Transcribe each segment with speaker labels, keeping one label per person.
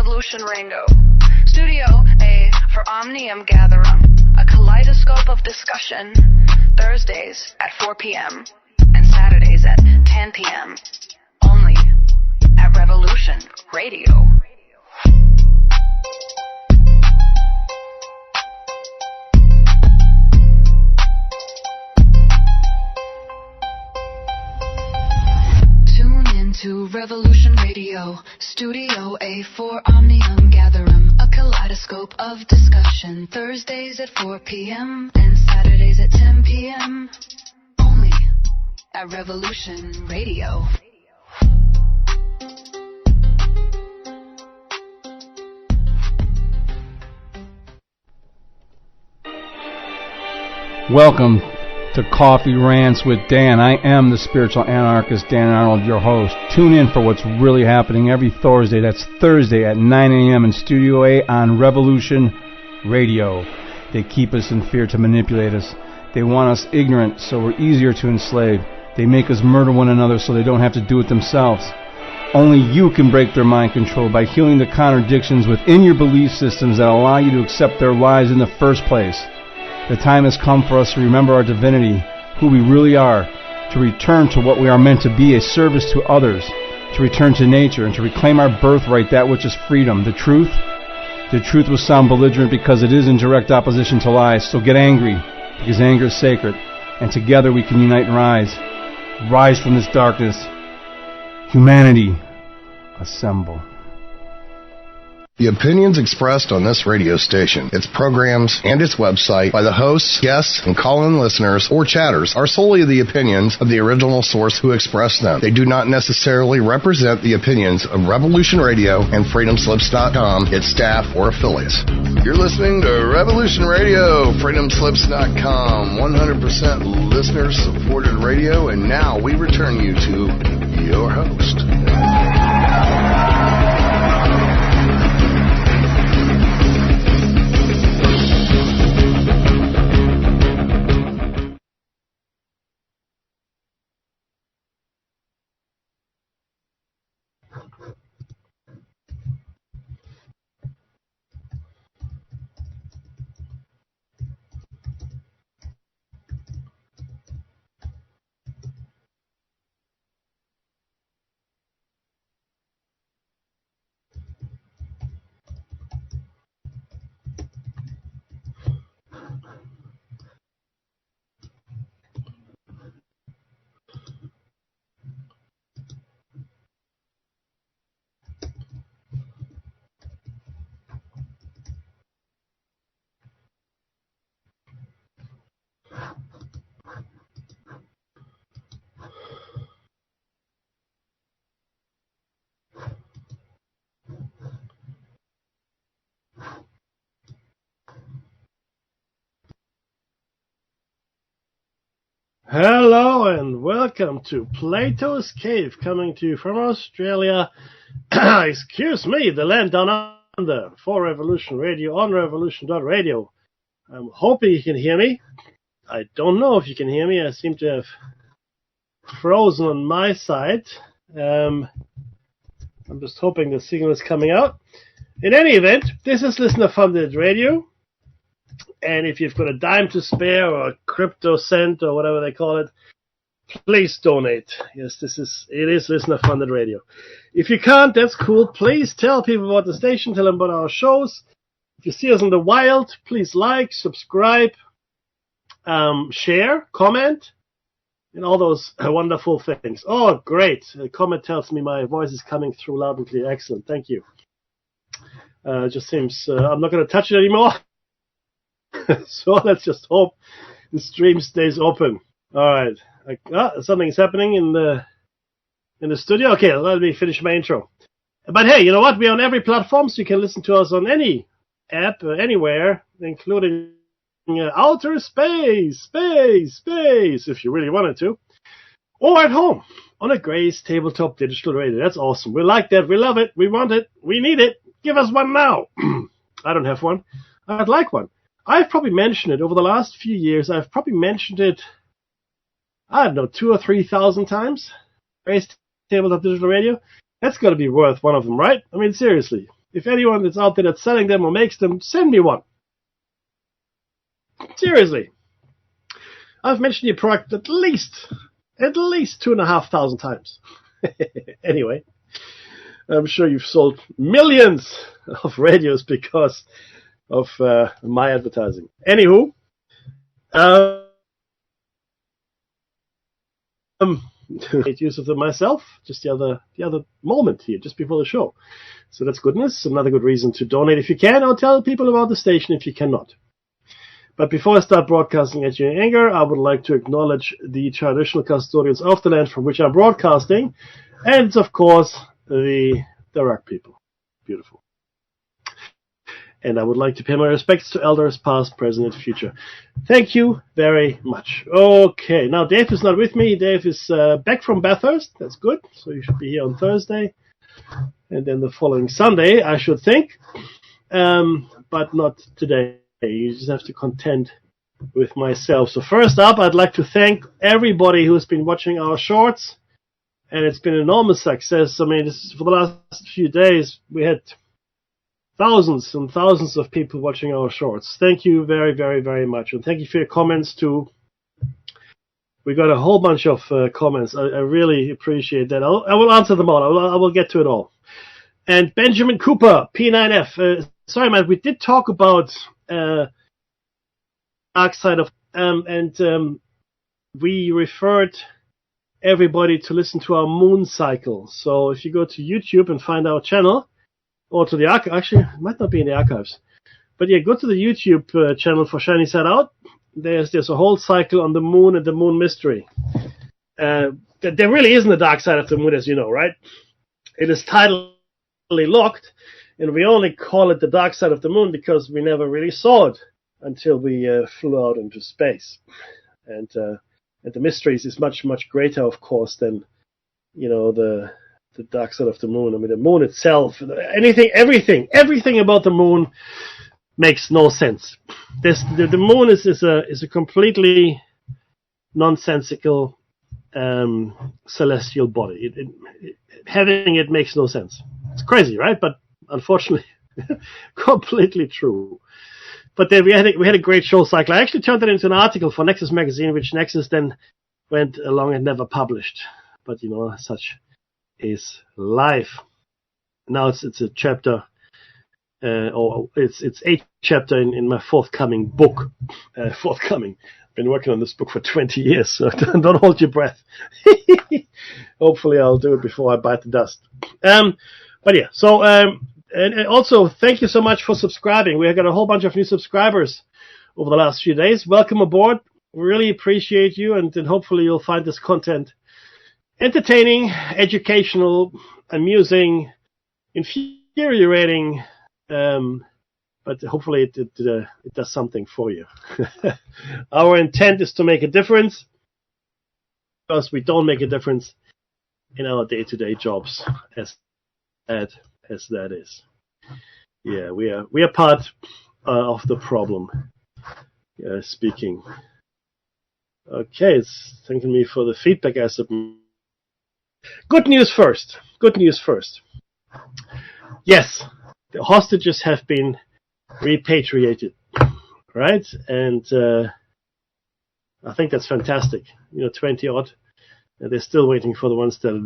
Speaker 1: Revolution Rainbow. Studio A for Omnium Gatherum, a kaleidoscope of discussion, Thursdays at 4 p.m. and Saturdays at 10 p.m. only at Revolution Radio. To Revolution Radio, Studio A for Omnium Gatherum, a kaleidoscope of discussion, Thursdays at 4 p.m. and Saturdays at 10 p.m. only at Revolution Radio.
Speaker 2: Welcome to Coffee Rants with Dan. I am the spiritual anarchist Dan Arnold, your host. Tune in for what's really happening every Thursday. That's Thursday at 9 a.m. in Studio A on Revolution Radio. They keep us in fear to manipulate us. They want us ignorant so we're easier to enslave. They make us murder one another so they don't have to do it themselves. Only you can break their mind control by healing the contradictions within your belief systems that allow you to accept their lies in the first place. The time has come for us to remember our divinity, who we really are, to return to what we are meant to be, a service to others, to return to nature, and to reclaim our birthright, that which is freedom. The truth will sound belligerent because it is in direct opposition to lies, so get angry, because anger is sacred, and together we can unite and rise. Rise from this darkness. Humanity, assemble.
Speaker 3: The opinions expressed on this radio station, its programs, and its website by the hosts, guests, and call-in listeners or chatters are solely the opinions of the original source who expressed them. They do not necessarily represent the opinions of Revolution Radio and FreedomSlips.com, its staff, or affiliates. You're listening to Revolution Radio, FreedomSlips.com, 100% listener-supported radio, and now we return you to your host.
Speaker 4: Hello and welcome to Plato's Cave, coming to you from Australia. Excuse me, the land down under, for Revolution Radio on revolution.radio. I'm hoping you can hear me. I don't know if you can hear me. I seem to have frozen on my side. I'm just hoping the signal is coming out. In any event, this is listener-funded radio. And if you've got a dime to spare or a crypto cent or whatever they call it, please donate. Yes, it is listener-funded radio. If you can't, that's cool. Please tell people about the station. Tell them about our shows. If you see us in the wild, please like, subscribe, share, comment, and all those wonderful things. Oh, great. A comment tells me my voice is coming through loud and clear. Excellent. Thank you. It just seems I'm not going to touch it anymore. So let's just hope the stream stays open. All right. Something's happening in the studio. Okay, let me finish my intro. But hey, you know what? We're on every platform, so you can listen to us on any app, anywhere, including outer space, if you really wanted to. Or at home, on a Grace tabletop digital radio. That's awesome. We like that. We love it. We want it. We need it. Give us one now. I don't have one. I'd like one. I've probably mentioned it over the last few years. I've probably mentioned it, I don't know, 2,000 or 3,000 times. Grace tabletop digital radio. That's got to be worth one of them, right? I mean, seriously. If anyone that's out there that's selling them or makes them, send me one. Seriously. I've mentioned your product at least 2,500 times. Anyway, I'm sure you've sold millions of radios because of my advertising. Anywho, made use of them myself just the other moment here, just before the show. So that's goodness. Another good reason to donate if you can, or tell people about the station if you cannot. But before I start broadcasting at you in anger, I would like to acknowledge the traditional custodians of the land from which I'm broadcasting, and of course the Iraq people. Beautiful. And I would like to pay my respects to elders past, present, and future. Thank you very much. Okay, now Dave is not with me. Dave is back from Bathurst. That's good. So you should be here on Thursday. And then the following Sunday, I should think. But not today. You just have to contend with myself. So first up, I'd like to thank everybody who's been watching our shorts. And it's been an enormous success. I mean, for the last few days, we had thousands and thousands of people watching our shorts. Thank you very, very, very much. And thank you for your comments too. We got a whole bunch of comments. I really appreciate that. I will answer them all. I will get to it all. And Benjamin Cooper, P9F. Sorry, man, we did talk about dark side of... we referred everybody to listen to our moon cycle. So if you go to YouTube and find our channel, or to the archive, actually, it might not be in the archives. But yeah, go to the YouTube channel for Shiny Side Out. There's a whole cycle on the moon and the moon mystery. There really isn't a dark side of the moon, as you know, right? It is tidally locked, and we only call it the dark side of the moon because we never really saw it until we flew out into space. And the mysteries is much, much greater, of course, than, the dark side of the moon. I mean, the moon itself, everything about the moon makes no sense. The moon is a completely nonsensical celestial body. Having it makes no sense. It's crazy, right? But unfortunately, completely true. But then we had a great show cycle. I actually turned it into an article for Nexus magazine, which Nexus then went along and never published. But such is life. Now it's a chapter, or it's a chapter in my forthcoming book. Forthcoming. I've been working on this book for 20 years, so don't hold your breath. Hopefully I'll do it before I bite the dust. But yeah, so and also thank you so much for subscribing. We have got a whole bunch of new subscribers over the last few days. Welcome aboard. We really appreciate you, and hopefully you'll find this content entertaining, educational, amusing, infuriating, but hopefully it does something for you. Our intent is to make a difference, because we don't make a difference in our day-to-day jobs, as sad as that is. Yeah, we are part of the problem. Speaking. Okay, it's thanking me for the feedback I submitted. Good news first. Yes, the hostages have been repatriated, right? And I think that's fantastic. 20 odd. And they're still waiting for the ones that are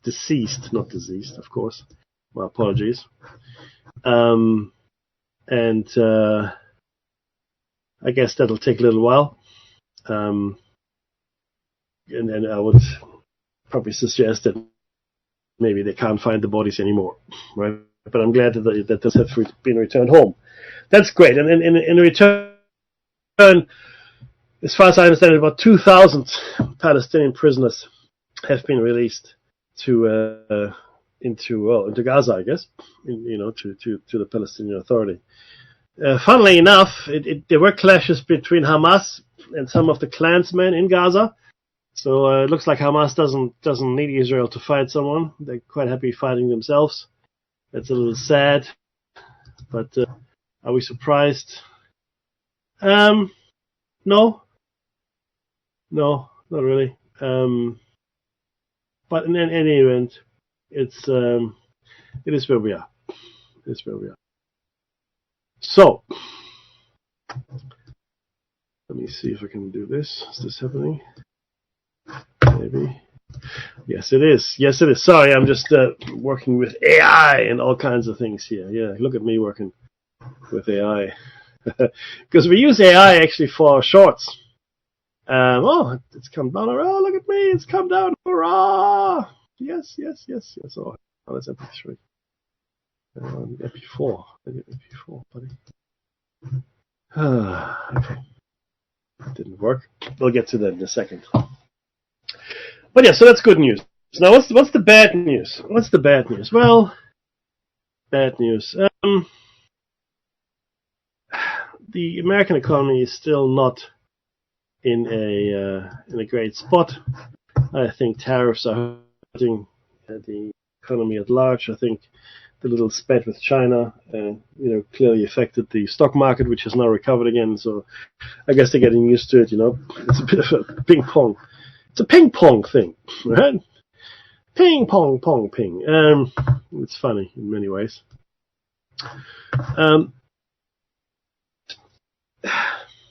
Speaker 4: deceased, not diseased, of course. My apologies. And I guess that'll take a little while. And then I would probably suggest that maybe they can't find the bodies anymore, right? But I'm glad that those have been returned home. That's great. And in return, as far as I understand, about 2,000 Palestinian prisoners have been released into Gaza, I guess, to the Palestinian Authority. Funnily enough, there were clashes between Hamas and some of the clansmen in Gaza. So it looks like Hamas doesn't need Israel to fight someone. They're quite happy fighting themselves. That's a little sad. But are we surprised? No, not really. But in any event, it's It is where we are. It is where we are. So, let me see if I can do this. Is this happening? Maybe. Yes, it is. Yes, it is. Sorry, I'm just working with AI and all kinds of things here. Yeah, look at me working with AI. Because we use AI actually for shorts. It's come down. Oh, look at me. It's come down. Hurrah! Yes. Oh, that's MP3. MP4. MP4, buddy. Okay. Didn't work. We'll get to that in a second. But yeah, so that's good news. Now, what's the bad news? What's the bad news? Well, bad news. The American economy is still not in a great spot. I think tariffs are hurting the economy at large. I think the little spat with China, clearly affected the stock market, which has now recovered again. So I guess they're getting used to it. It's a bit of a ping pong. It's a ping pong thing, right? Ping pong pong ping. It's funny in many ways.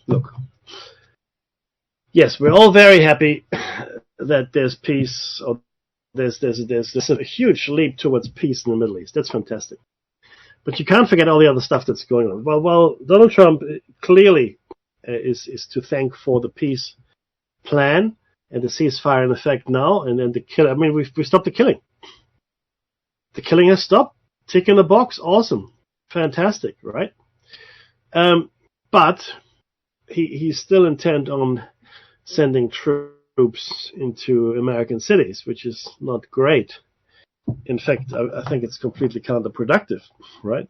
Speaker 4: Look. Yes, we're all very happy that there's peace, or there's a huge leap towards peace in the Middle East. That's fantastic. But you can't forget all the other stuff that's going on. Well, Donald Trump clearly is to thank for the peace plan and the ceasefire in effect now, and then the kill. I mean, we've stopped the killing. The killing has stopped. Tick in the box. Awesome. Fantastic, right? But he's still intent on sending troops into American cities, which is not great. In fact, I think it's completely counterproductive, right?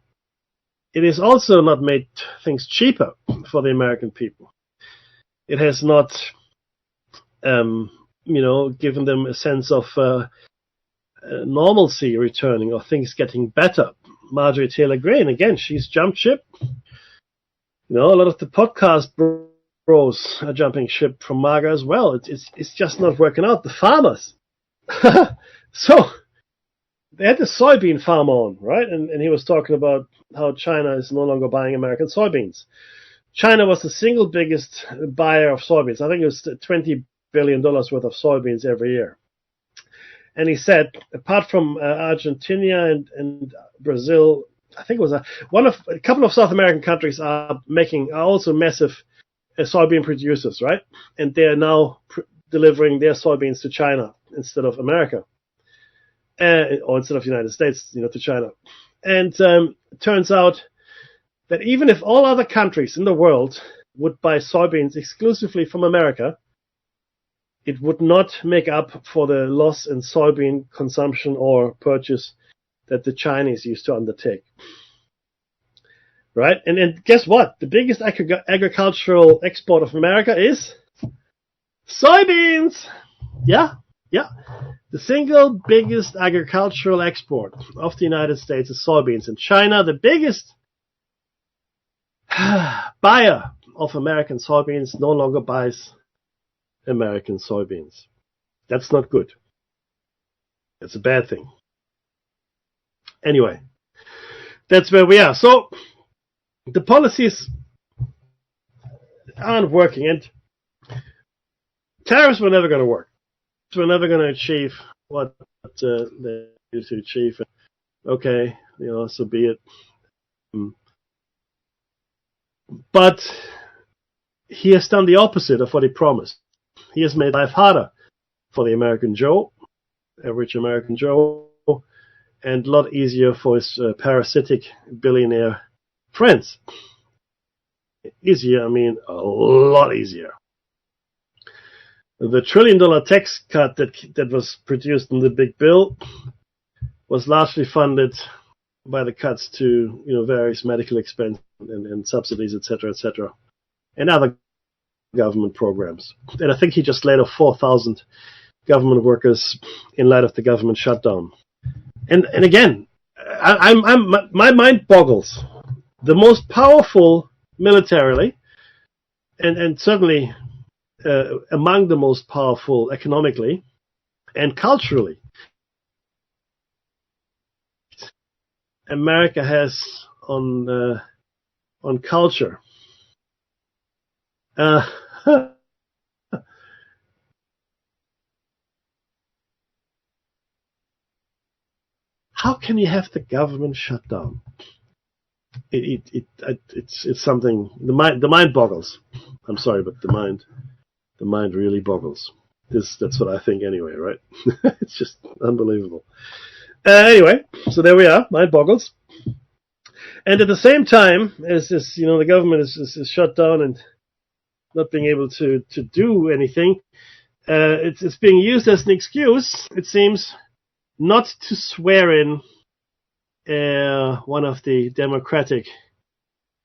Speaker 4: It has also not made things cheaper for the American people. It has not, given them a sense of normalcy returning or things getting better. Marjorie Taylor Greene, again, she's jumped ship. A lot of the podcast bros are jumping ship from MAGA as well. It's just not working out. The farmers. So they had the soybean farmer on, right? And he was talking about how China is no longer buying American soybeans. China was the single biggest buyer of soybeans. I think it was $20 billion worth of soybeans every year. And he said, apart from Argentina and Brazil, I think it was a couple of South American countries are also massive soybean producers, right? And they are now delivering their soybeans to China instead of America, or instead of the United States, to China. And it turns out that even if all other countries in the world would buy soybeans exclusively from America, it would not make up for the loss in soybean consumption or purchase that the Chinese used to undertake. Right? And guess what? The biggest agricultural export of America is soybeans. Yeah. The single biggest agricultural export of the United States is soybeans. And China, the biggest buyer of American soybeans, no longer buys American soybeans. That's not good. It's a bad thing. Anyway, that's where we are. So the policies aren't working, and tariffs were never going to work. We're never going to achieve what they used to achieve. Okay, so be it. But he has done the opposite of what he promised. He has made life harder for the American Joe, average American Joe, and a lot easier for his parasitic billionaire friends. Easier, I mean a lot easier. The $1 trillion tax cut that was produced in the big bill was largely funded by the cuts to various medical expense and subsidies, etc., and other government programs. And I think he just laid off 4,000 government workers in light of the government shutdown. And again, my mind boggles. The most powerful militarily, and certainly among the most powerful economically and culturally, America has on culture. How can you have the government shut down? It's something. The mind boggles. I'm sorry, but the mind really boggles. That's what I think anyway, right? It's just unbelievable. Anyway, so there we are. Mind boggles. And at the same time, as this, the government is shut down and not being able to do anything, it's being used as an excuse, it seems, not to swear in one of the Democratic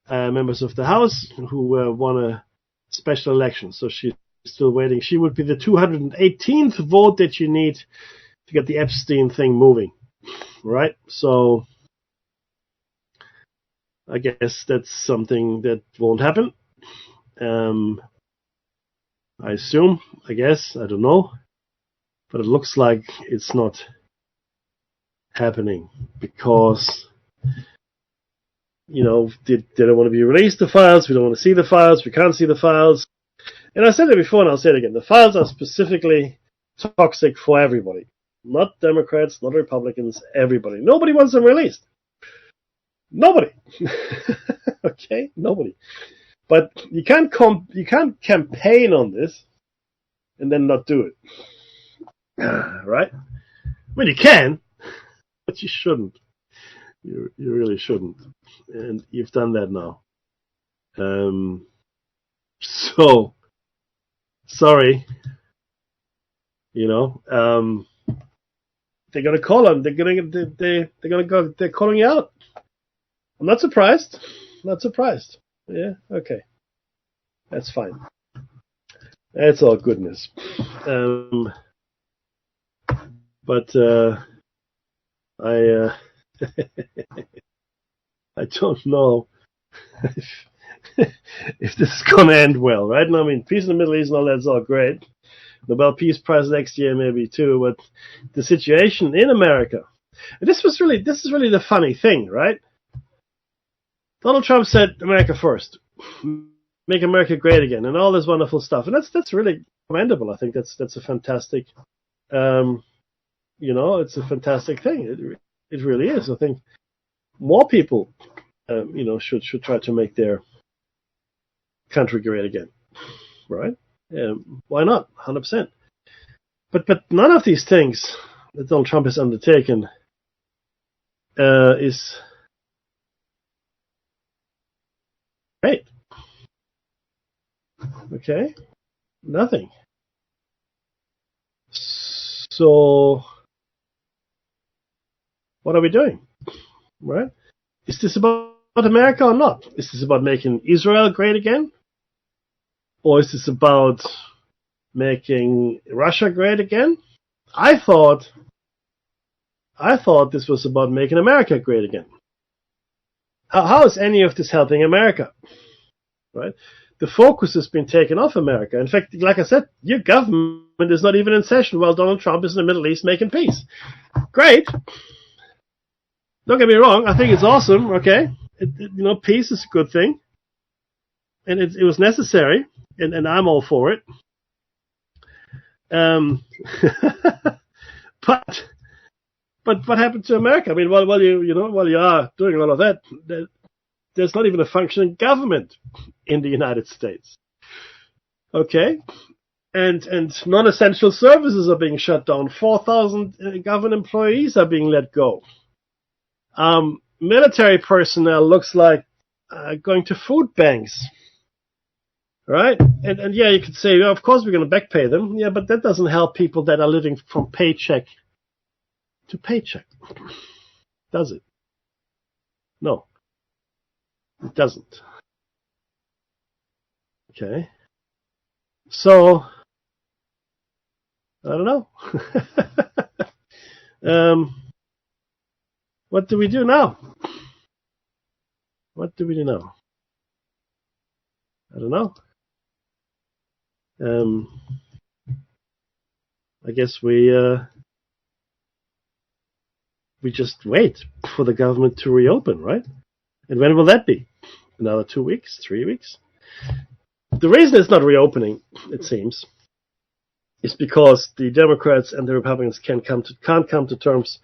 Speaker 4: members of the House who won a special election. So she's still waiting. She would be the 218th vote that you need to get the Epstein thing moving, right? So I guess that's something that won't happen. I assume, I guess, I don't know. But it looks like it's not happening because, they don't want to be released, the files. We don't want to see the files. We can't see the files. And I said it before and I'll say it again. The files are specifically toxic for everybody. Not Democrats, not Republicans, everybody. Nobody wants them released. Nobody. Okay? Nobody. But you can't campaign on this and then not do it. Right? I mean, you can, but you shouldn't. You really shouldn't. And you've done that now. So, sorry. They're gonna call him. They're calling you out. I'm not surprised. Yeah, okay. That's fine. That's all goodness. But I I don't know if this is going to end well, right? And I mean, peace in the Middle East and all that's all great. Nobel Peace Prize next year maybe too, but the situation in America. This is really the funny thing, right? Donald Trump said America first. Make America great again and all this wonderful stuff. And that's really commendable. I think that's a fantastic it's a fantastic thing. It really is. I think more people should try to make their country great again. Right? Why not? 100%. But none of these things that Donald Trump has undertaken is great. Okay? Nothing. So, what are we doing? Right? Is this about America or not? Is this about making Israel great again? Or is this about making Russia great again? I thought this was about making America great again. How is any of this helping America? Right? The focus has been taken off America. In fact, like I said, your government is not even in session while Donald Trump is in the Middle East making peace. Great. Don't get me wrong. I think it's awesome. Okay. Peace is a good thing. And it was necessary. And I'm all for it. But what happened to America? I mean, while you are doing all of that, there's not even a functioning government in the United States. Okay? And non-essential services are being shut down. 4,000 government employees are being let go. Military personnel looks like going to food banks. Right? And yeah, you could say, of course we're going to back pay them. Yeah, but that doesn't help people that are living from paycheck to paycheck. Does it? No. It doesn't. Okay. So, I don't know. What do we do now? I don't know. I guess we we just wait for the government to reopen, right? And when will that be? Another 2 weeks, 3 weeks? The reason it's not reopening, it seems, is because the Democrats and the Republicans can't come to terms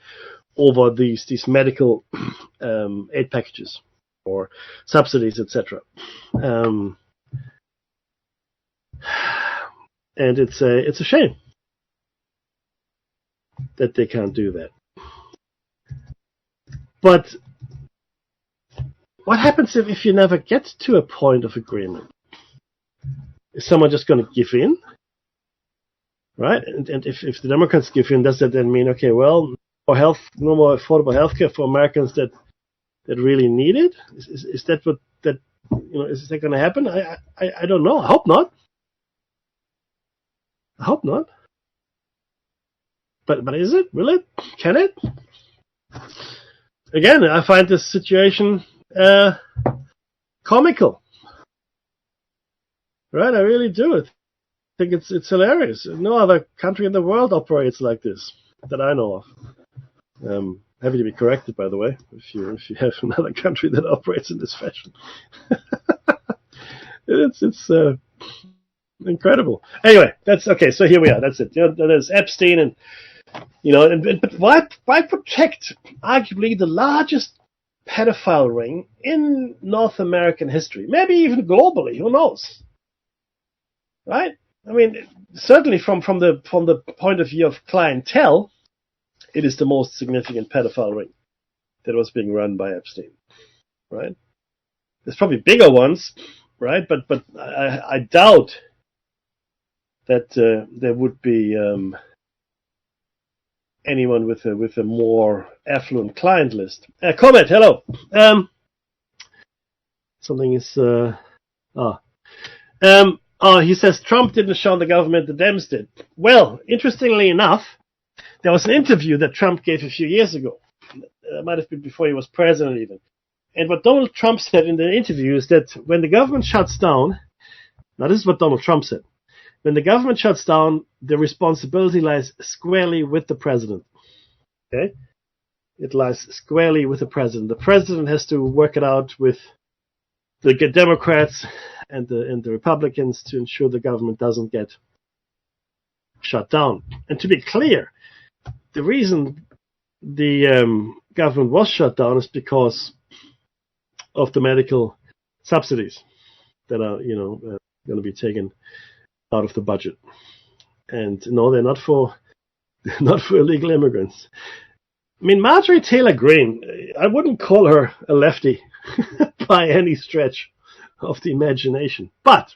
Speaker 4: over these medical aid packages or subsidies, etc. And it's a shame that they can't do that. But what happens if you never get to a point of agreement? Is someone just going to give in? Right? And if the Democrats give in, does that then mean, okay, well, no more affordable healthcare for Americans that really need it? Is that what that, is that going to happen? I don't know. I hope not. But is it? Will it? Can it? Again, I find this situation comical. Right? I really do. I think it's hilarious. No other country in the world operates like this that I know of. Happy to be corrected, by the way, if you have another country that operates in this fashion. It's incredible. Anyway, that's okay. So here we are. That's it. There's Epstein, and but why protect arguably the largest pedophile ring in North American history? Maybe even globally. Who knows? Right? I mean, certainly from the point of view of clientele, it is the most significant pedophile ring that was being run by Epstein. Right? There's probably bigger ones, right? But I doubt that there would be anyone with a more affluent client list. Comment, hello. Something is. He says Trump didn't show the government, the Dems did. Well, interestingly enough, there was an interview that Trump gave a few years ago. It might have been before he was president even. And what Donald Trump said in the interview is that when the government shuts down, now this is what Donald Trump said, when the government shuts down, the responsibility lies squarely with the president. Okay? It lies squarely with the president. The president has to work it out with the Democrats and the Republicans to ensure the government doesn't get shut down. And to be clear, the reason the government was shut down is because of the medical subsidies that are, going to be taken out of the budget. And no, they're not for illegal immigrants. I mean, Marjorie Taylor Greene, I wouldn't call her a lefty by any stretch of the imagination. But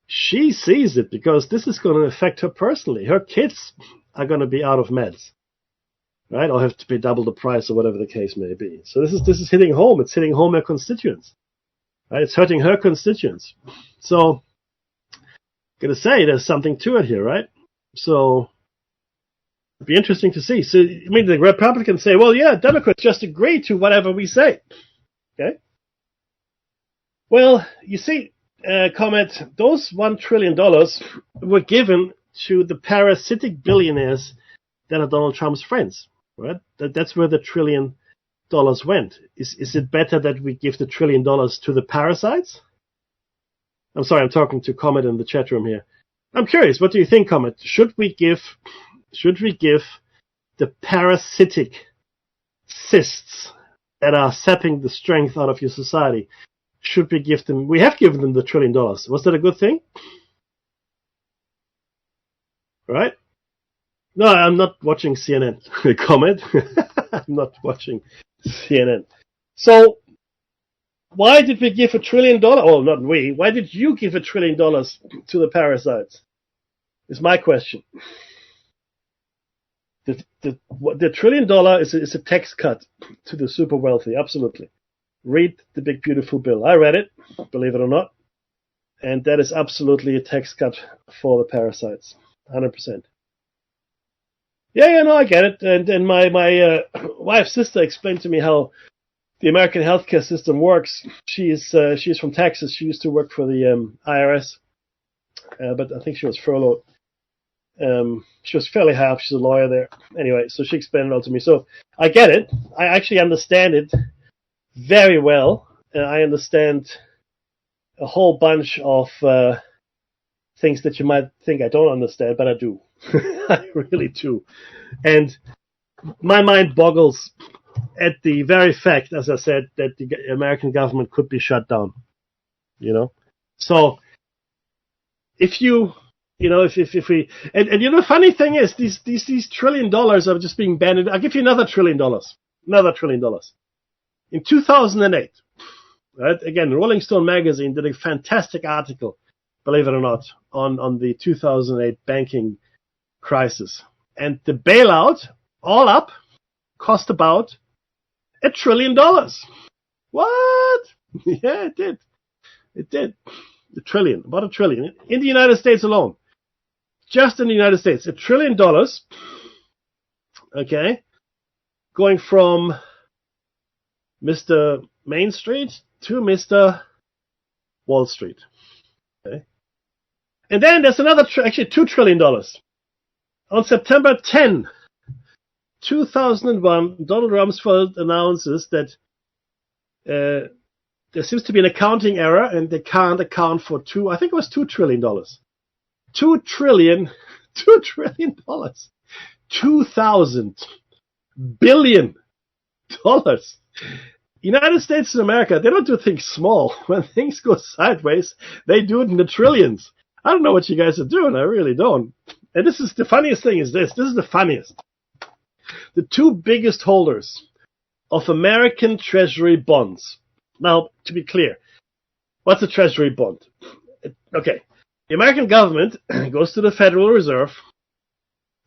Speaker 4: she sees it because this is going to affect her personally. Her kids are going to be out of meds, right? Or have to pay double the price or whatever the case may be. So this is hitting home. It's hitting home her constituents, right? It's hurting her constituents. So, going to say there's something to it here, right? So, it'd be interesting to see. So, I mean, the Republicans say, well, yeah, Democrats just agree to whatever we say. Okay? Well, you see, comment, those $1 trillion were given to the parasitic billionaires that are Donald Trump's friends, right? That's where the $1 trillion went. Is it better that we give the $1 trillion to the parasites? I'm sorry, I'm talking to Comet in the chat room here. I'm curious, what do you think, Comet? Should we give the parasitic cysts that are sapping the strength out of your society, should we give them, we have given them the $1 trillion. Was that a good thing? Right? No, I'm not watching CNN. Comment. I'm not watching CNN. So, why did we give $1 trillion? Oh, not we. Why did you give $1 trillion to the parasites? Is my question. The $1 trillion is a tax cut to the super wealthy. Absolutely. Read the big beautiful bill. I read it, believe it or not, and that is absolutely a tax cut for the parasites. 100%. Yeah, no, I get it. And my wife's sister explained to me how the American healthcare system works. She's from Texas. She used to work for the IRS, but I think she was furloughed. She was fairly high up. She's a lawyer there. Anyway, so she explained it all to me. So I get it. I actually understand it very well. I understand a whole bunch of things that you might think I don't understand, but I do. I really do. And my mind boggles at the very fact, as I said, that the American government could be shut down. So if you know, if we, and the funny thing is, these $1 trillion are just being banned. I'll give you another $1 trillion. In 2008, right? Again, Rolling Stone magazine did a fantastic article, believe it or not, on the 2008 banking crisis. And the bailout, all up, cost about $1 trillion. What? Yeah, it did. It did. About $1 trillion. In the United States alone. Just in the United States. $1 trillion. Okay. Going from Mr. Main Street to Mr. Wall Street. Okay. And then there's another, actually $2 trillion. On September 10, 2001, Donald Rumsfeld announces that there seems to be an accounting error and they can't account for $2 trillion. $2 trillion. 2,000 billion dollars. United States and America, they don't do things small. When things go sideways, they do it in the trillions. I don't know what you guys are doing. I really don't. And this is the funniest thing is this. This is the funniest. The two biggest holders of American Treasury bonds. Now, to be clear, what's a Treasury bond? Okay. The American government goes to the Federal Reserve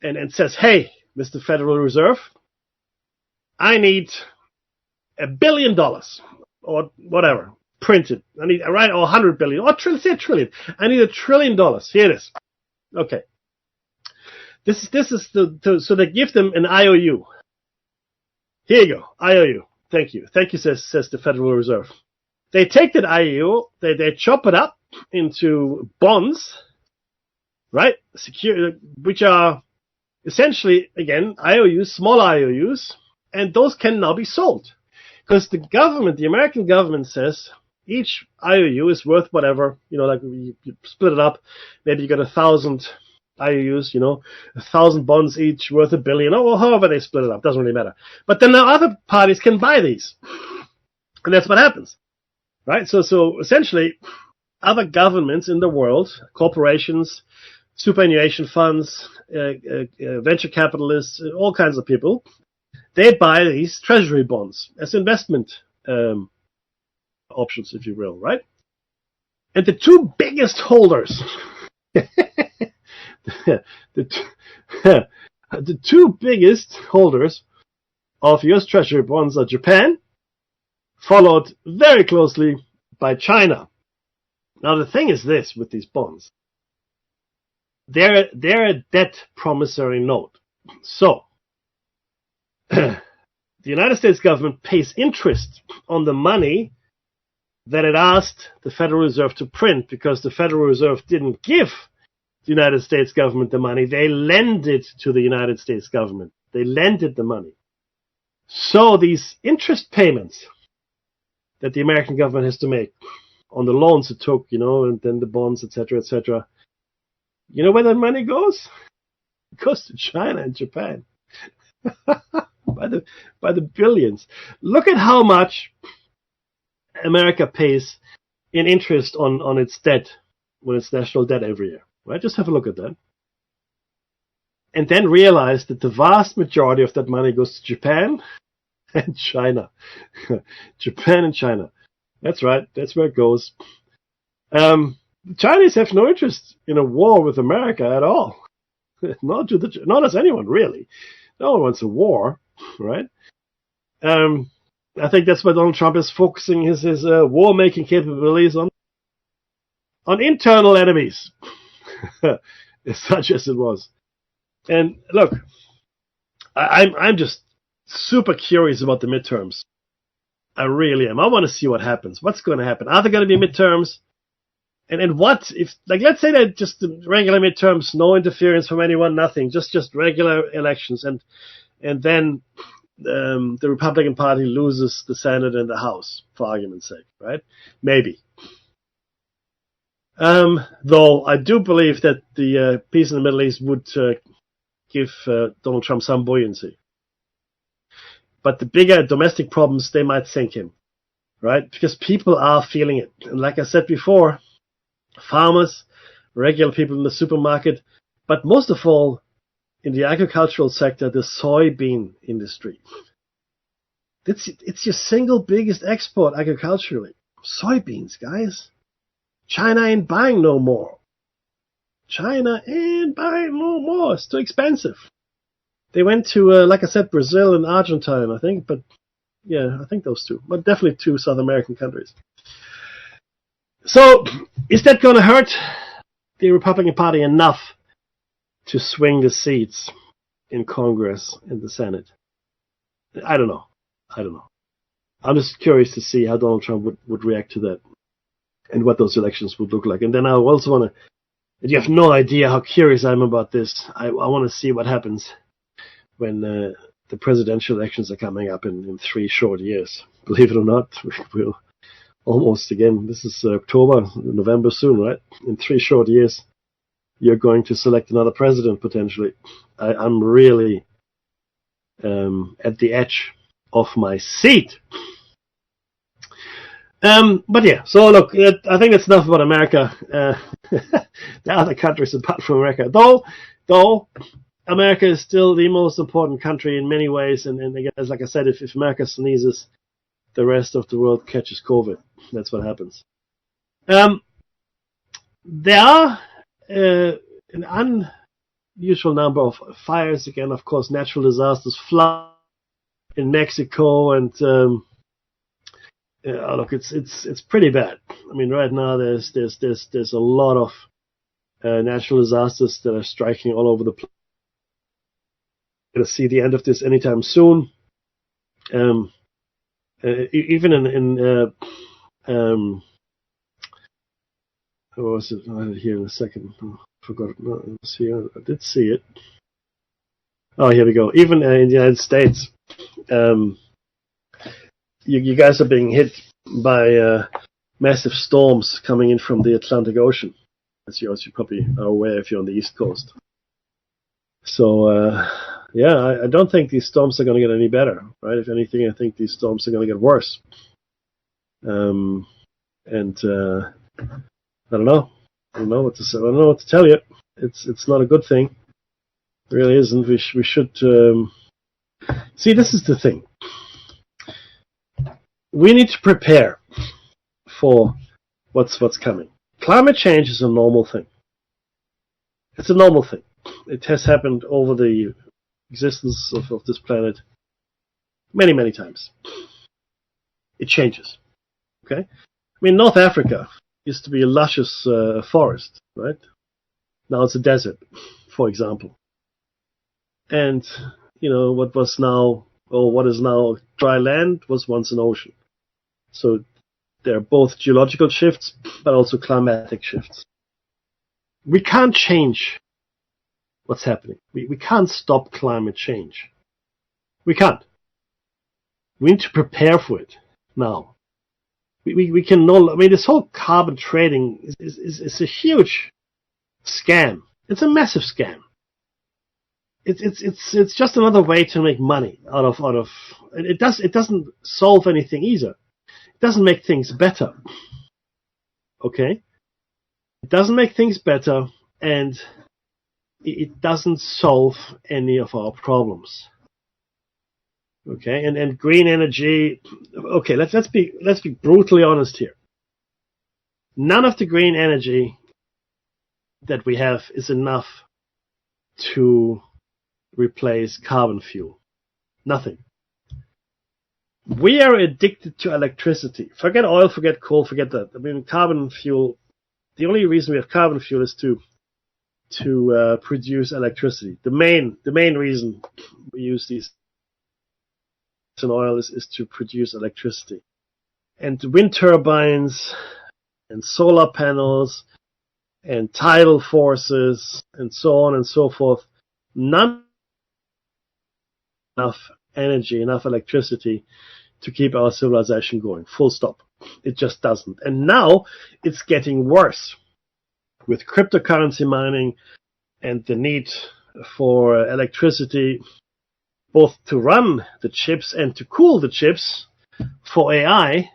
Speaker 4: and says, hey, Mr. Federal Reserve, I need $1 billion or whatever printed. I need, right, or 100 billion or say $1 trillion. I need $1 trillion. Here it is. Okay. This is so they give them an IOU. Here you go, IOU. Thank you, says the Federal Reserve. They take that IOU, they chop it up into bonds, right? Which are essentially, again, IOUs, small IOUs, and those can now be sold. Because the American government says each IOU is worth whatever, like you split it up, maybe you got 1,000 IOUs, 1,000 bonds each worth $1 billion, or however they split it up, doesn't really matter. But then now other parties can buy these. And that's what happens. Right? So essentially, other governments in the world, corporations, superannuation funds, venture capitalists, all kinds of people, they buy these treasury bonds as investment options, if you will, right? And the two biggest holders, the two biggest holders of U.S. Treasury bonds are Japan, followed very closely by China. Now the thing is this with these bonds. They're a debt promissory note. So, the United States government pays interest on the money that it asked the Federal Reserve to print because the Federal Reserve didn't give the United States government the money. They lend it to the United States government. They lended the money. So these interest payments that the American government has to make on the loans it took, and then the bonds, etc., etc. You know where that money goes? It goes to China and Japan. by the billions. Look at how much America pays in interest on its debt, on its national debt every year. Right? Just have a look at that. And then realize that the vast majority of that money goes to Japan and China. Japan and China. That's right. That's where it goes. The Chinese have no interest in a war with America at all. Not as anyone, really. No one wants a war, right? I think that's why Donald Trump is focusing his war-making capabilities on internal enemies, such as it was. And look, I'm just super curious about the midterms. I really am. I want to see what happens. What's going to happen? Are there going to be midterms? And what if, like, let's say that just the regular midterms, no interference from anyone, nothing, just regular elections, and then the Republican Party loses the Senate and the House, for argument's sake, right? Maybe. Though I do believe that the peace in the Middle East would give Donald Trump some buoyancy. But the bigger domestic problems, they might sink him, right? Because people are feeling it. And like I said before, farmers, regular people in the supermarket, but most of all, in the agricultural sector, the soybean industry. It's your single biggest export agriculturally. Soybeans, guys. China ain't buying no more. It's too expensive. They went to, like I said, Brazil and Argentina, I think. But yeah, I think those two. But definitely two South American countries. So, is that going to hurt the Republican Party enough to swing the seats in Congress and the Senate? I don't know. I'm just curious to see how Donald Trump would react to that and what those elections would look like. And then I also want to, you have no idea how curious I am about this. I want to see what happens when the presidential elections are coming up in 3 short years. Believe it or not, we'll almost again, this is October, November soon, right? In 3 short years, you're going to select another president potentially. I'm really at the edge of my seat. But yeah, so look, I think that's enough about America. The other countries apart from America, though America is still the most important country in many ways, and again, as like I said, if America sneezes, the rest of the world catches COVID. That's what happens. There are an unusual number of fires again, of course, natural disasters, flood in Mexico, and look, it's pretty bad. I mean, right now there's a lot of natural disasters that are striking all over the place. We're going to see the end of this anytime soon. Even in what was it? I had it here in a second. I forgot it. No, it was here. I did see it. Oh, here we go. Even in the United States, you guys are being hit by massive storms coming in from the Atlantic Ocean, as you probably are aware if you're on the East Coast. So, yeah, I don't think these storms are going to get any better, right? If anything, I think these storms are going to get worse. And I don't know. I don't know what to say. I don't know what to tell you. It's not a good thing. It really isn't. We should see. This is the thing. We need to prepare for what's coming. Climate change is a normal thing. It's a normal thing. It has happened over the existence of this planet many, many times. It changes. Okay? I mean, North Africa used to be a luscious forest, right? Now it's a desert, for example. And, what is now dry land was once an ocean. So there are both geological shifts, but also climatic shifts. We can't change what's happening. We can't stop climate change. We can't. We need to prepare for it now. We can this whole carbon trading is a huge scam. It's a massive scam. It's just another way to make money out of it doesn't solve anything either. It doesn't make things better. Okay? It doesn't make things better, and it doesn't solve any of our problems. Okay, and green energy. Okay, let's be brutally honest here. None of the green energy that we have is enough to replace carbon fuel. Nothing. We are addicted to electricity. Forget oil, forget coal, forget that. I mean, carbon fuel. The only reason we have carbon fuel is to produce electricity. The main reason we use these and oil is to produce electricity. And wind turbines, and solar panels and tidal forces and so on and so forth, none enough energy, enough electricity to keep our civilization going. Full stop. It just doesn't. And now it's getting worse with cryptocurrency mining and the need for electricity both to run the chips and to cool the chips for AI.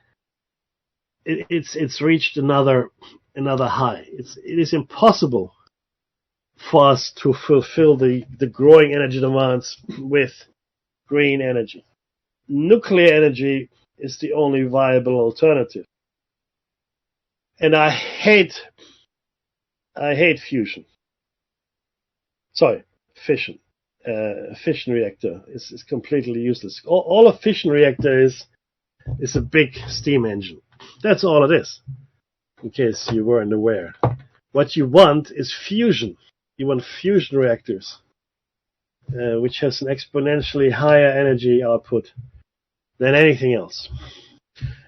Speaker 4: It's reached another high. It is impossible for us to fulfill the growing energy demands with green energy. Nuclear energy is the only viable alternative. And I hate fusion. Sorry, fission. Fission reactor is completely useless. All a fission reactor is a big steam engine. That's all it is, in case you weren't aware. What you want is fusion. You want fusion reactors, which has an exponentially higher energy output than anything else.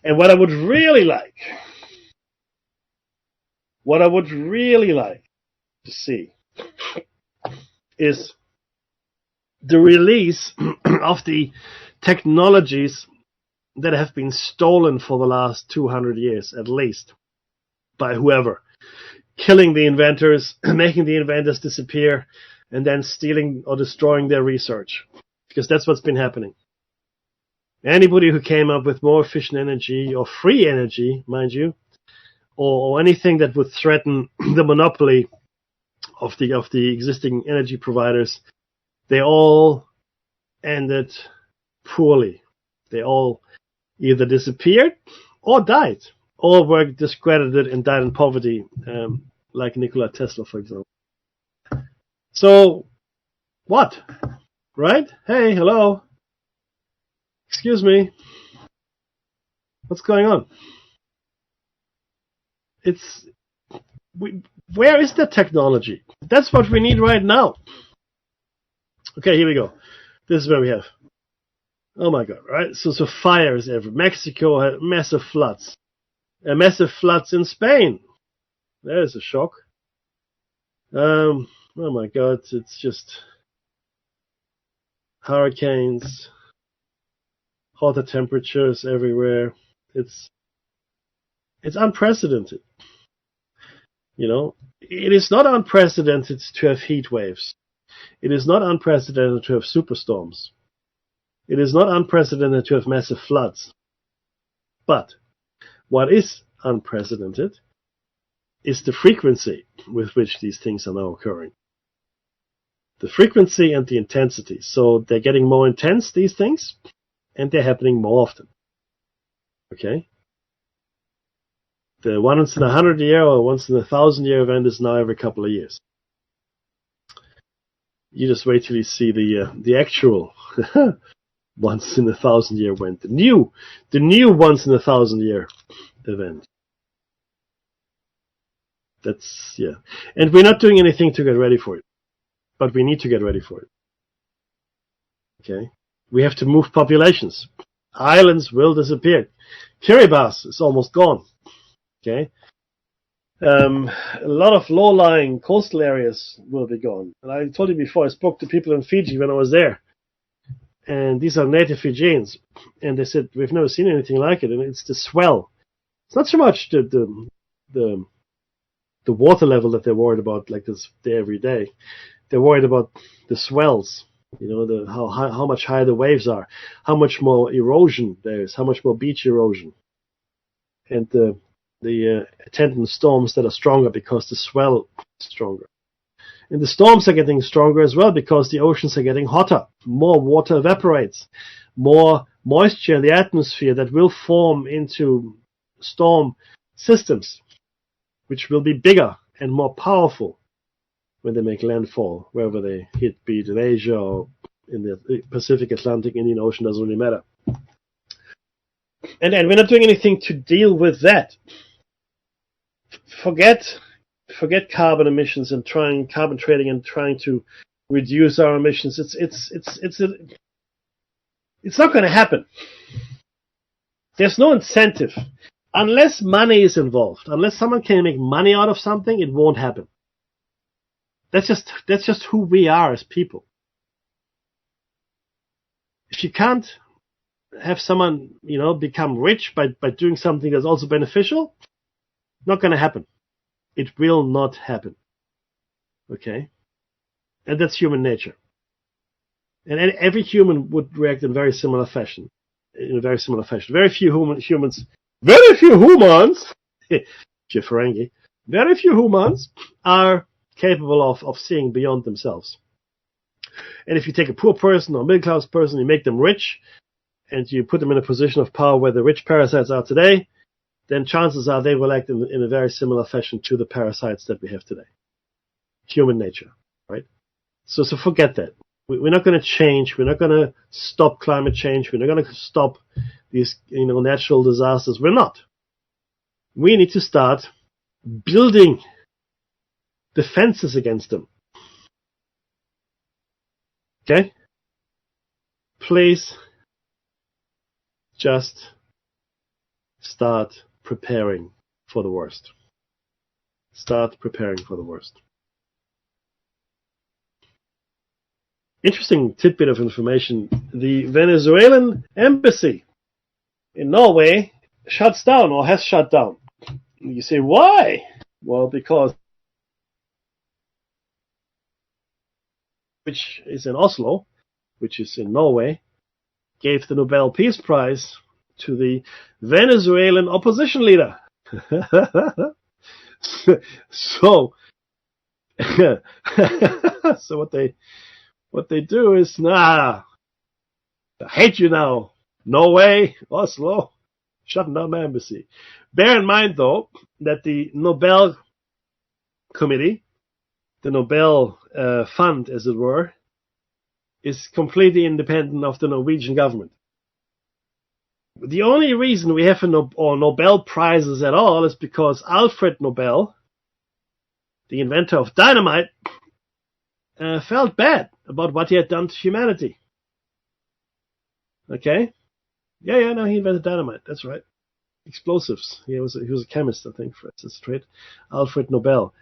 Speaker 4: And what I would really like to see is the release of the technologies that have been stolen for the last 200 years, at least, by whoever. Killing the inventors, making the inventors disappear, and then stealing or destroying their research. Because that's what's been happening. Anybody who came up with more efficient energy, or free energy, mind you, or anything that would threaten the monopoly of the existing energy providers, they all ended poorly. They all either disappeared or died, or were discredited and died in poverty, like Nikola Tesla, for example. So, what? Right? Hey, hello. Excuse me. What's going on? Where is the technology? That's what we need right now. Okay, here we go. This is where we have. Oh my God, right? So fires everywhere. Mexico had massive floods. Massive floods in Spain. There's a shock. Oh my God, it's just hurricanes, hotter temperatures everywhere. It's unprecedented. You know, it is not unprecedented to have heat waves. It is not unprecedented to have superstorms. It is not unprecedented to have massive floods. But what is unprecedented is the frequency with which these things are now occurring. The frequency and the intensity. So they're getting more intense, these things, and they're happening more often. Okay? The once in 100 year or once in 1,000 year event is now every couple of years. You just wait till you see the actual once in 1,000 year event. The new once in 1,000 year event. That's, yeah. And we're not doing anything to get ready for it. But we need to get ready for it. Okay? We have to move populations. Islands will disappear. Kiribati is almost gone. Okay? A lot of low-lying coastal areas will be gone. And I told you before, I spoke to people in Fiji when I was there. And these are native Fijians. And they said, we've never seen anything like it. And it's the swell. It's not so much the water level that they're worried about, like this day every day. They're worried about the swells. You know, how much higher the waves are, how much more erosion there is, how much more beach erosion. And the attendant storms that are stronger because the swell is stronger. And the storms are getting stronger as well because the oceans are getting hotter. More water evaporates. More moisture in the atmosphere that will form into storm systems, which will be bigger and more powerful when they make landfall, wherever they hit, be it in Asia or in the Pacific, Atlantic, Indian Ocean, doesn't really matter. And we're not doing anything to deal with that. Forget carbon emissions and carbon trading and trying to reduce our emissions. It's not going to happen. There's no incentive unless money is involved, unless someone can make money out of something, it won't happen. That's just who we are as people. If you can't have someone, become rich by doing something that's also beneficial, not going to happen. It will not happen. Okay? And that's human nature. And every human would react in a very similar fashion. Very few humans, if you're Ferengi, very few humans are capable of seeing beyond themselves. And if you take a poor person or a middle-class person, you make them rich, and you put them in a position of power where the rich parasites are today, then chances are they will act in a very similar fashion to the parasites that we have today. Human nature, right? So forget that. We're not going to change. We're not going to stop climate change. We're not going to stop these, natural disasters. We're not. We need to start building defenses against them. Okay? Please just start preparing for the worst. Start preparing for the worst. Interesting tidbit of information. The Venezuelan embassy in Norway shuts down or has shut down. You say, why? Well, because which is in Oslo, which is in Norway, gave the Nobel Peace Prize to the Venezuelan opposition leader. So what they do is, I hate you now. Norway, Oslo, shutting down my embassy. Bear in mind, though, that the Nobel Committee, the Nobel Fund, as it were, is completely independent of the Norwegian government. The only reason we have Nobel Prizes at all is because Alfred Nobel, the inventor of dynamite, felt bad about what he had done to humanity. Okay? He invented dynamite. That's right. Explosives. He was a chemist, I think, for that's straight. Alfred Nobel.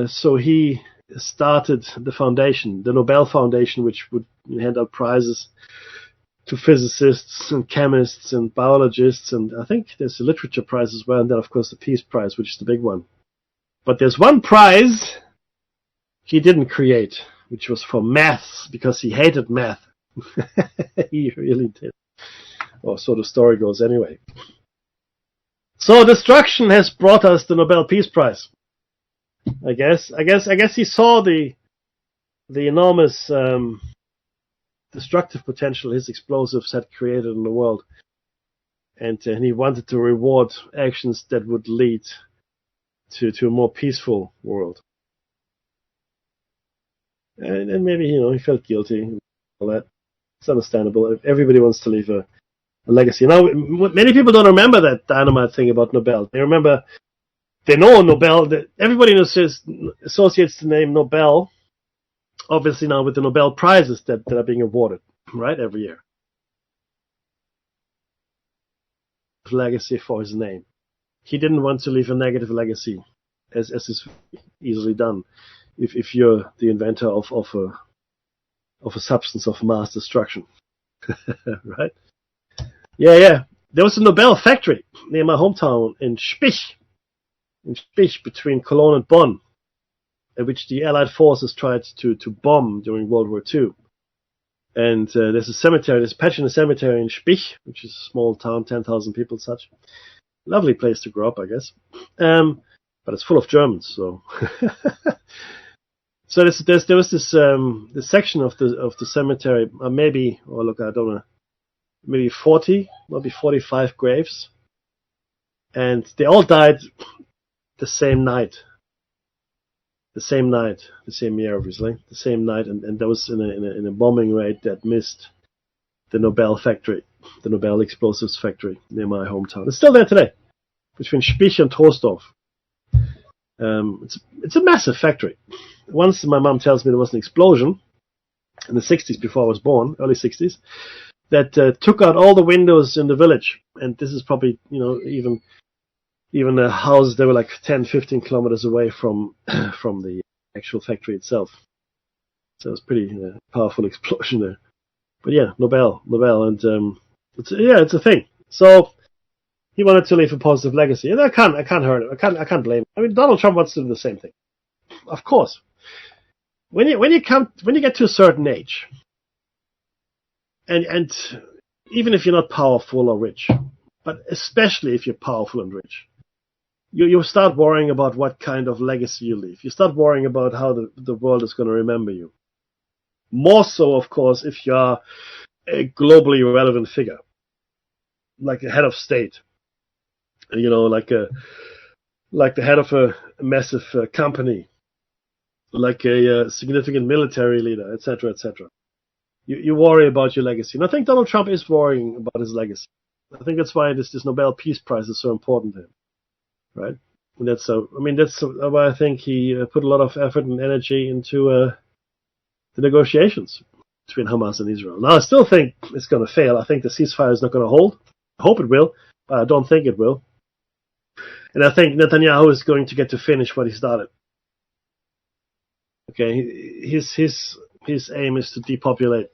Speaker 4: So he started the foundation, the Nobel Foundation, which would hand out prizes to physicists and chemists and biologists, and I think there's a literature prize as well, and then of course the Peace Prize, which is the big one. But there's one prize he didn't create, which was for maths, because he hated math. He really did. Or so the story goes anyway. So destruction has brought us the Nobel Peace Prize. I guess he saw the enormous destructive potential his explosives had created in the world, and he wanted to reward actions that would lead to a more peaceful world. And maybe he felt guilty and all that. It's understandable. Everybody wants to leave a legacy. Now, many people don't remember that dynamite thing about Nobel. They know Nobel. Everybody associates the name Nobel, obviously now, with the Nobel Prizes that are being awarded, right, every year. Legacy for his name. He didn't want to leave a negative legacy, as is easily done if you're the inventor of a substance of mass destruction. Right? Yeah. There was a Nobel factory near my hometown in Spich, between Cologne and Bonn, which the Allied forces tried to bomb during World War II. And there's a cemetery, there's a patch in a cemetery in Spich, which is a small town, 10,000 people, such. Lovely place to grow up, I guess. But it's full of Germans, so. So there was this section of the cemetery, maybe 40, maybe 45 graves, and they all died the same night. The same year, obviously, the same night, and that was in a bombing raid that missed the Nobel factory, the Nobel explosives factory near my hometown. It's still there today, between Spich and Troisdorf. It's a massive factory. Once my mom tells me there was an explosion in the 60s before I was born, early 60s, that took out all the windows in the village. and this is probably, even the houses, they were like 10, 15 kilometers away from from the actual factory itself. So it was pretty powerful explosion there. But yeah, Nobel, and it's a thing. So he wanted to leave a positive legacy, and I can't hurt him. I can't blame him. I mean, Donald Trump wants to do the same thing, of course. When you get to a certain age, and even if you're not powerful or rich, but especially if you're powerful and rich, you start worrying about what kind of legacy you leave. You start worrying about how the world is going to remember you. More so, of course, if you're a globally relevant figure, like a head of state, like the head of a massive company, like a significant military leader, etc., etc. You worry about your legacy, and I think Donald Trump is worrying about his legacy. I think that's why this Nobel Peace Prize is so important to him, right? And that's why I think he put a lot of effort and energy into the negotiations between Hamas and Israel. Now, I still think it's going to fail. I think the ceasefire is not going to hold. I hope it will, but I don't think it will. And I think Netanyahu is going to get to finish what he started. Okay, his aim is to depopulate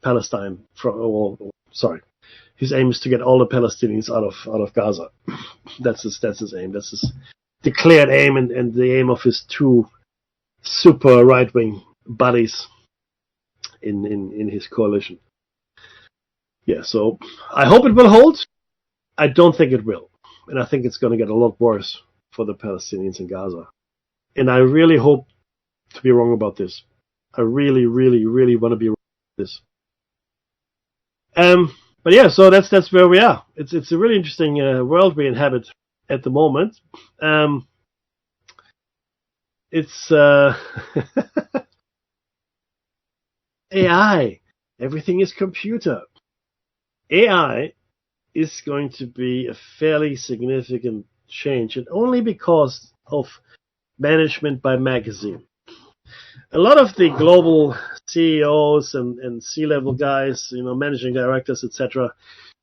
Speaker 4: Palestine his aim is to get all the Palestinians out of Gaza. That's his aim. That's his declared aim, and the aim of his two super right-wing buddies in his coalition. Yeah, so I hope it will hold. I don't think it will, and I think it's going to get a lot worse for the Palestinians in Gaza. And I really hope to be wrong about this. I really, really, really want to be wrong about this. But yeah, so that's where we are. It's a really interesting world we inhabit at the moment. It's AI. Everything is computer. AI is going to be a fairly significant change, and only because of management by magazine. A lot of the global CEOs and C-level guys, managing directors, etc.,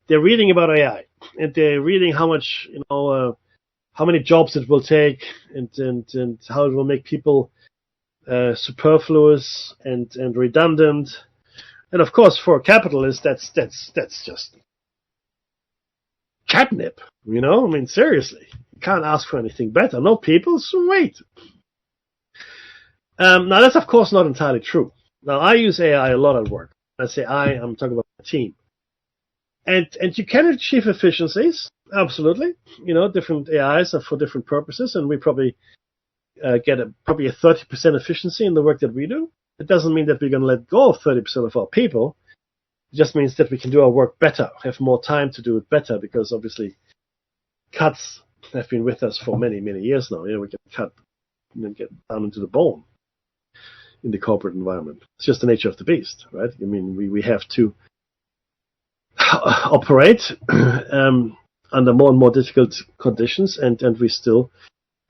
Speaker 4: they're reading about AI, and they're reading how much, how many jobs it will take, and how it will make people superfluous and redundant. And of course, for a capitalist, that's just catnip. Seriously, you can't ask for anything better. No people, sweet. Now, that's of course not entirely true. Now, I use AI a lot at work. I say I'm talking about my team. And you can achieve efficiencies, absolutely. Different AIs are for different purposes, and we probably get probably a 30% efficiency in the work that we do. It doesn't mean that we're going to let go of 30% of our people. It just means that we can do our work better, have more time to do it better, because obviously cuts have been with us for many, many years now. We can cut and get down into the bone in the corporate environment. It's just the nature of the beast, right? We have to operate under more and more difficult conditions, and we still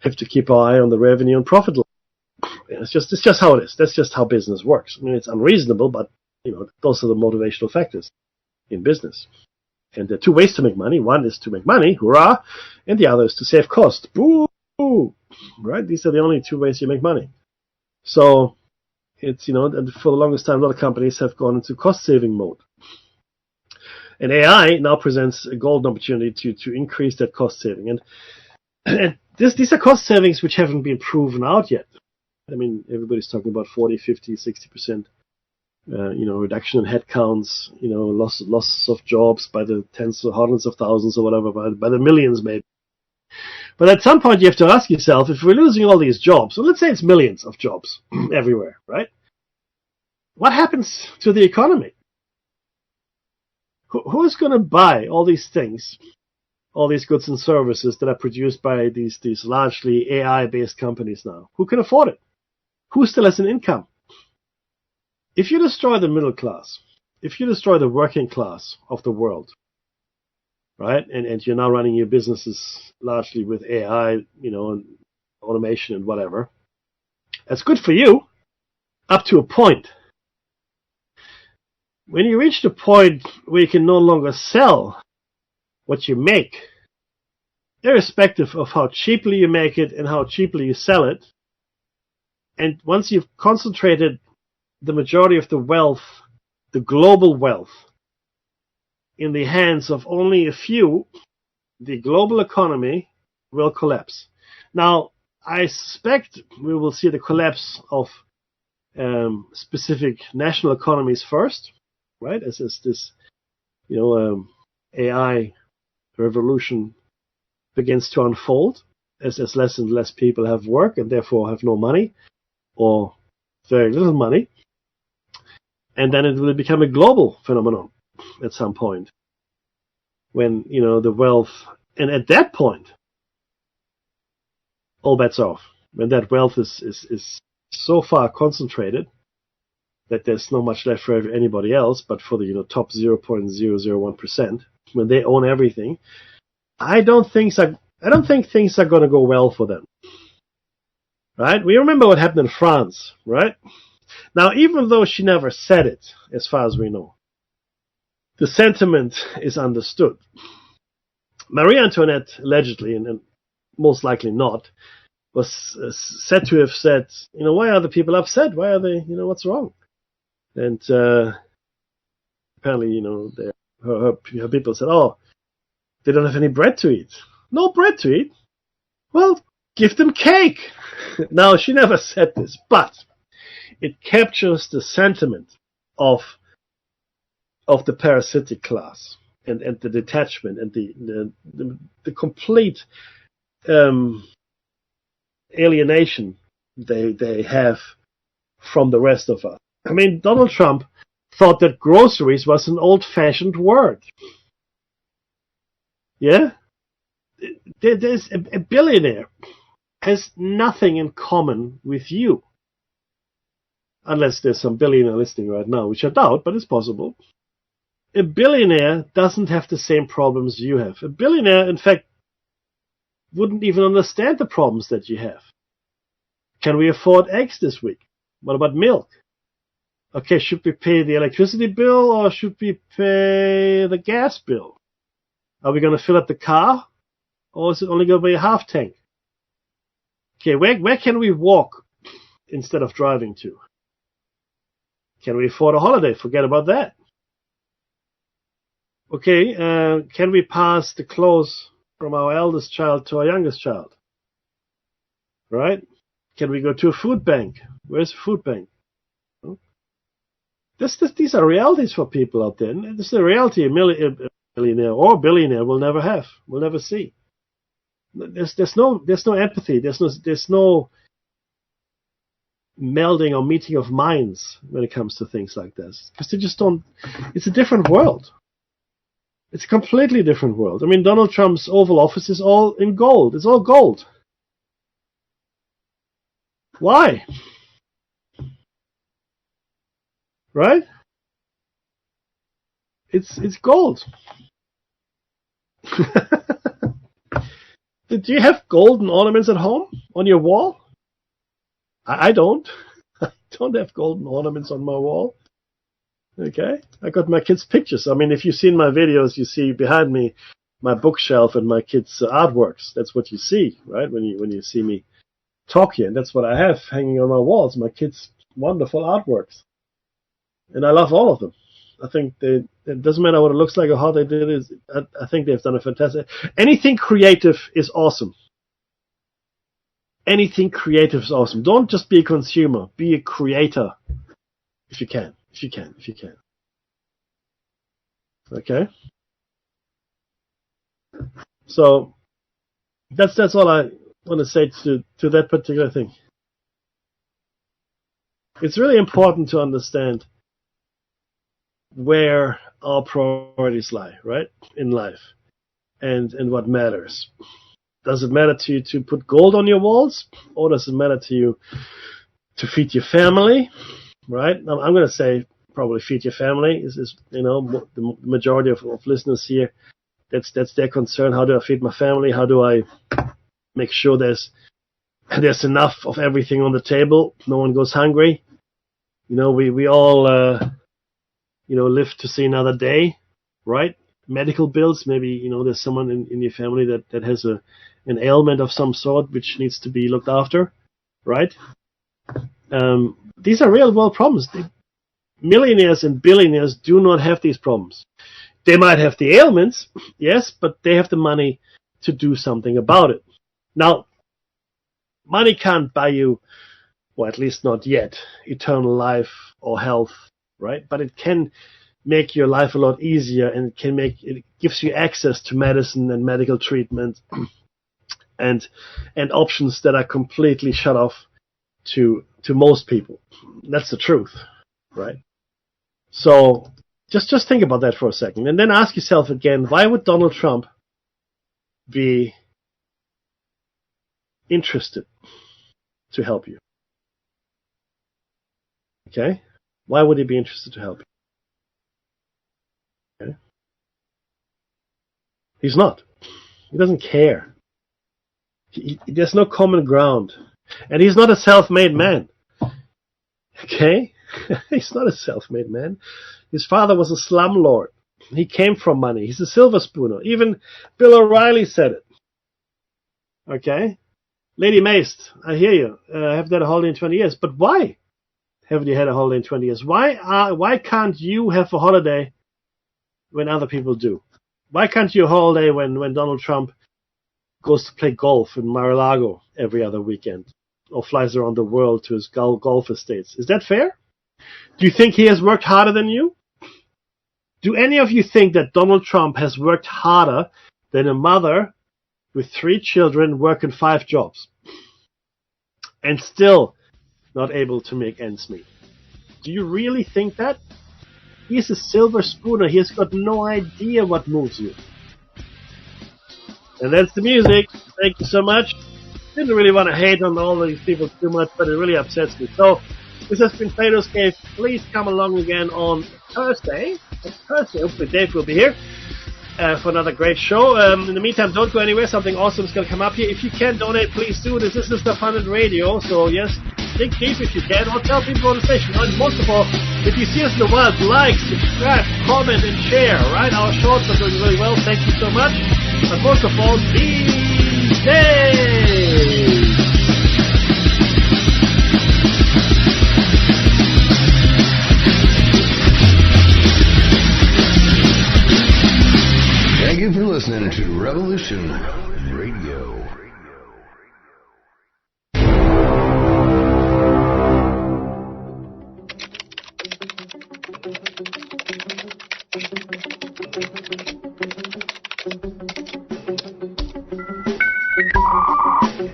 Speaker 4: have to keep our eye on the revenue and profit line. It's just how it is. That's just how business works. It's unreasonable, but those are the motivational factors in business. And there are two ways to make money. One is to make money, hurrah, and the other is to save cost. Boo! Right? These are the only two ways you make money. So it's and for the longest time, a lot of companies have gone into cost-saving mode. And AI now presents a golden opportunity to increase that cost saving. And these are cost savings which haven't been proven out yet. Everybody's talking about 40, 50, 60%, reduction in headcounts, loss of jobs by the tens or hundreds of thousands or whatever, by the millions maybe. But at some point you have to ask yourself, if we're losing all these jobs, so let's say it's millions of jobs everywhere, right? What happens to the economy? Who's going to buy all these things, all these goods and services that are produced by these largely AI-based companies now? Who can afford it? Who still has an income? If you destroy the middle class, if you destroy the working class of the world, right, and you're now running your businesses largely with AI, and automation and whatever, that's good for you up to a point. when you reach the point where you can no longer sell what you make, irrespective of how cheaply you make it and how cheaply you sell it, and once you've concentrated the majority of the wealth, the global wealth, in the hands of only a few, the global economy will collapse. Now, I suspect we will see the collapse of specific national economies first, right? As this, AI revolution begins to unfold, as less and less people have work and therefore have no money or very little money, and then it will become a global phenomenon at some point when the wealth, and at that point all bets are off. When that wealth is so far concentrated that there's not much left for anybody else, but for the top 0.001%, when they own everything, I don't think things are going to go well for them. Right? We remember what happened in France, right? Now, even though she never said it, as far as we know, the sentiment is understood. Marie Antoinette, allegedly, and most likely not, was said to have said, why are the people upset? Why are they, what's wrong? And apparently, her people said, oh, they don't have any bread to eat. No bread to eat? Well, give them cake. Now, she never said this, but it captures the sentiment of the parasitic class and the detachment and the complete alienation they have from the rest of us. I mean, Donald Trump thought that groceries was an old-fashioned word. Yeah? There's a billionaire has nothing in common with you. Unless there's some billionaire listening right now, which I doubt, but it's possible. A billionaire doesn't have the same problems you have. A billionaire, in fact, wouldn't even understand the problems that you have. Can we afford eggs this week? What about milk? Okay, should we pay the electricity bill or should we pay the gas bill? Are we going to fill up the car or is it only going to be a half tank? Okay, where can we walk instead of driving to? Can we afford a holiday? Forget about that. Okay, can we pass the clothes from our eldest child to our youngest child? Right? Can we go to a food bank? Where's the food bank? These are realities for people out there. This is a reality a millionaire or billionaire will never have, will never see. There's no empathy. There's no melding or meeting of minds when it comes to things like this, because they just don't. It's a different world. It's a completely different world. I mean, Donald Trump's Oval Office is all in gold. It's all gold. Why? Right? It's gold. Do you have golden ornaments at home on your wall? I don't. I don't have golden ornaments on my wall. Okay? I got my kids' pictures. I mean, if you've seen my videos, you see behind me my bookshelf and my kids' artworks. That's what you see, right? When you see me talk here. And that's what I have hanging on my walls, my kids' wonderful artworks. And I love all of them. I think it doesn't matter what it looks like or how they did it. I think they've done a fantastic. Anything creative is awesome. Anything creative is awesome. Don't just be a consumer. Be a creator. If you can. Okay? So, that's all I want to say to that particular thing. It's really important to understand where our priorities lie, right, in life, and what matters. Does it matter to you to put gold on your walls, or does it matter to you to feed your family, right? Now, I'm going to say probably feed your family is the majority of listeners here. That's their concern. How do I feed my family? How do I make sure there's enough of everything on the table? No one goes hungry. We all live to see another day, right? Medical bills, maybe, there's someone in your family that has an ailment of some sort which needs to be looked after, right? These are real world problems. Millionaires and billionaires do not have these problems. They might have the ailments, yes, but they have the money to do something about it. Now, money can't buy you, or at least not yet, eternal life or health, right? But it can make your life a lot easier, and it gives you access to medicine and medical treatment and options that are completely shut off to most people. That's the truth, right? So just think about that for a second, and then ask yourself again, why would Donald Trump be interested to help you? Okay? Why would he be interested to help you? Okay? He's not. He doesn't care. There's no common ground. And he's not a self-made man. Okay? He's not a self-made man. His father was a slumlord. He came from money. He's a silver spooner. Even Bill O'Reilly said it. Okay? Lady Maist, I hear you. I haven't had a holiday in 20 years. But why haven't you had a holiday in 20 years? Why can't you have a holiday when other people do? Why can't you have a holiday when Donald Trump goes to play golf in Mar-a-Lago every other weekend or flies around the world to his golf estates? Is that fair? Do you think he has worked harder than you? Do any of you think that Donald Trump has worked harder than a mother with 3 children working 5 jobs and still not able to make ends meet? Do you really think that? He's a silver spooner. He has got no idea what moves you. And that's the music. Thank you so much. Didn't really want to hate on all these people too much, but it really upsets me. So, this has been Plato's Cave. Please come along again on Thursday. Hopefully Dave will be here for another great show. In the meantime, don't go anywhere. Something awesome is going to come up here. If you can donate, please do. This is the Fun Radio. So, yes, dig deep if you can, or tell people on the station. And most of all, if you see us in the wild, like, subscribe, comment, and share, right? Our shorts are doing really well. Thank you so much. But most of all, these days.
Speaker 3: Thank you for listening to Revolution Radio.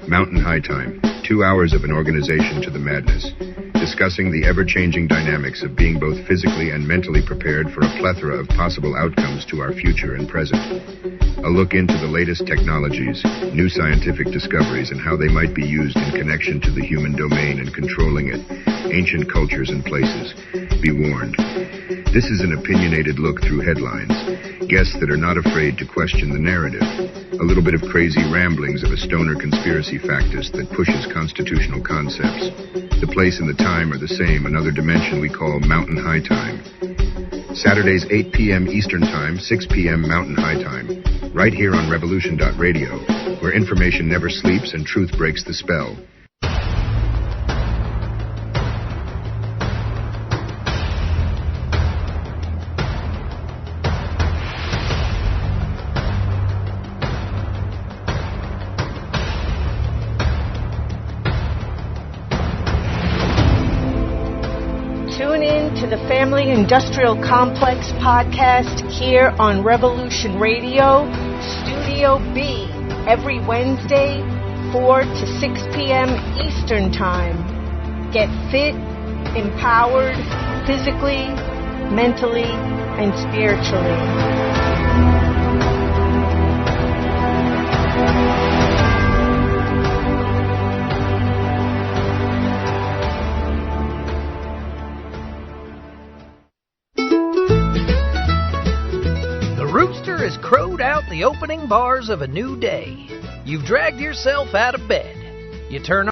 Speaker 5: Mountain High Time, 2 hours of an organization to the madness, discussing the ever-changing dynamics of being both physically and mentally prepared for a plethora of possible outcomes to our future and present. A look into the latest technologies, new scientific discoveries, and how they might be used in connection to the human domain and controlling it, ancient cultures and places. Be warned. This is an opinionated look through headlines. Guests that are not afraid to question the narrative. A little bit of crazy ramblings of a stoner conspiracy factist that pushes constitutional concepts. The place and the time are the same, another dimension we call Mountain High Time. Saturdays 8 p.m. Eastern Time, 6 p.m. Mountain High Time. Right here on Revolution.radio, where information never sleeps and truth breaks the spell.
Speaker 6: Family Industrial Complex podcast here on Revolution Radio, Studio B, every Wednesday, 4 to 6 p.m. Eastern Time. Get fit, empowered, physically, mentally, and spiritually.
Speaker 7: Has crowed out the opening bars of a new day. You've dragged yourself out of bed. You turn